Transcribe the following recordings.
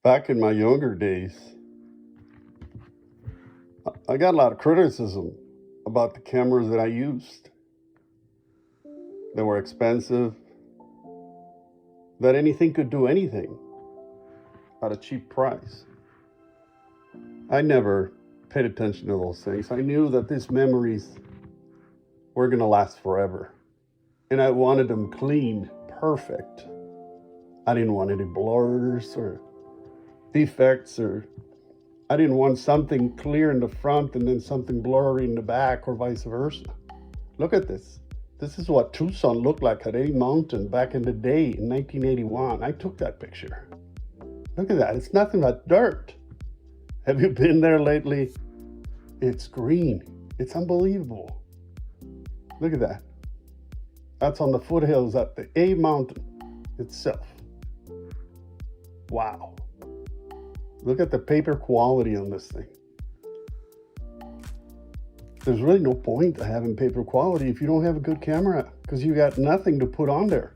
Back in my younger days, I got a lot of criticism about the cameras that I used. They were expensive, that anything could do anything at a cheap price. I never paid attention to those things. I knew that these memories were going to last forever. And I wanted them clean, perfect. I didn't want any blurs or defects, or I didn't want something clear in the front and then something blurry in the back, or vice versa. Look at this. This is what Tucson looked like at A Mountain back in the day in 1981. I took that picture. Look at that. It's nothing but dirt. Have you been there lately? It's green. It's unbelievable. Look at that. That's on the foothills at the A Mountain itself. Wow. Look at the paper quality on this thing. There's really no point to having paper quality if you don't have a good camera, because you got nothing to put on there.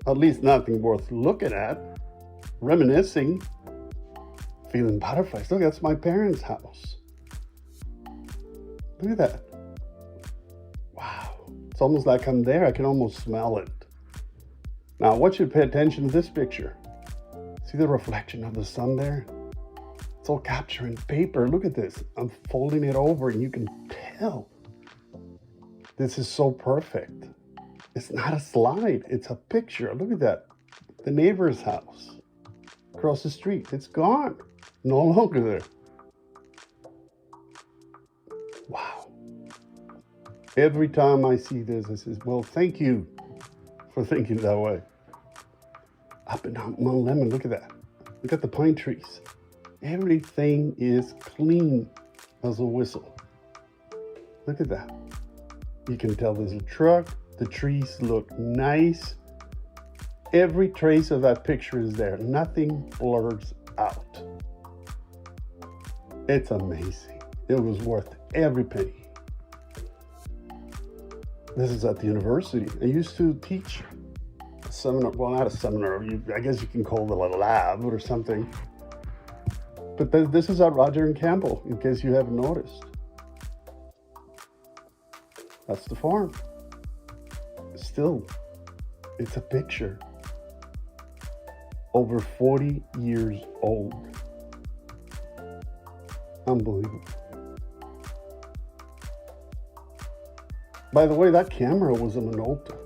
At least nothing worth looking at. Reminiscing. Feeling butterflies. Look, that's my parents' house. Look at that. Wow. It's almost like I'm there. I can almost smell it. Now, I want you to pay attention to this picture. See the reflection of the sun there? It's all capturing paper. Look at this. I'm folding it over and you can tell. This is so perfect. It's not a slide. It's a picture. Look at that. The neighbor's house across the street. It's gone. No longer there. Wow. Every time I see this, I say, well, thank you for thinking that way. Up and down Mount Lemon, look at that. Look at the pine trees. Everything is clean as a whistle. Look at that. You can tell there's a truck. The trees look nice. Every trace of that picture is there. Nothing blurs out. It's amazing. It was worth every penny. This is at the university. I used to teach a seminar. Well, not a seminar. I guess you can call it a lab or something. But this is at Roger and Campbell, in case you haven't noticed. That's the farm. Still, it's a picture. Over 40 years old. Unbelievable. By the way, that camera was a Minolta.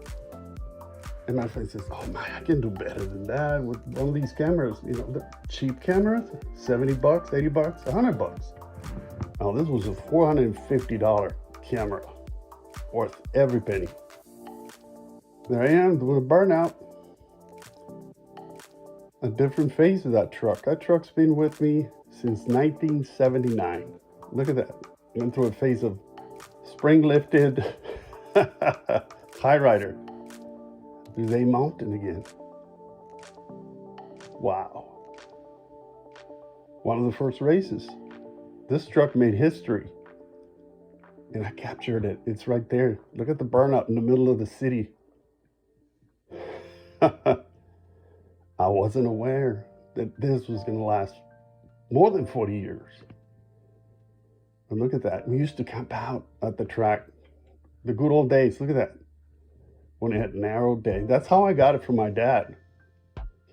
And my friend says, oh man, I can do better than that with one of these cameras. You know, the cheap cameras, 70 bucks, 80 bucks, 100 bucks. Now this was a $450 camera, worth every penny. There I am doing a burnout. A different phase of that truck. That truck's been with me since 1979. Look at that. Went through a phase of spring-lifted high rider. There's A Mountain again. Wow. One of the first races. This truck made history. And I captured it. It's right there. Look at the burnout in the middle of the city. I wasn't aware that this was going to last more than 40 years. And look at that. We used to camp out at the track. The good old days. Look at that. When it had narrow day. That's how I got it from my dad.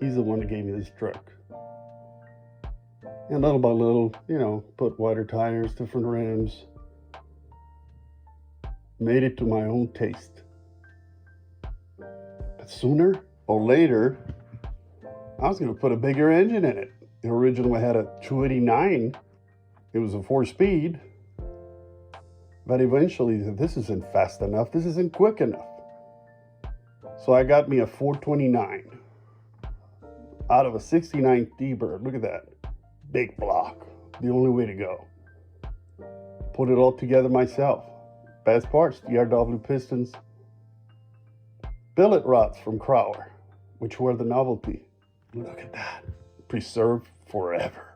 He's the one that gave me this truck. And little by little, you know, put wider tires, different rims. Made it to my own taste. But sooner or later, I was going to put a bigger engine in it. It originally had a 289. It was a 4-speed. But eventually, this isn't fast enough. This isn't quick enough. So I got me a 429 out of a 69 D-Bird. Look at that. Big block. The only way to go. Put it all together myself. Best parts, DRW pistons. Billet rods from Crowler, which were the novelty. Look at that. Preserved forever.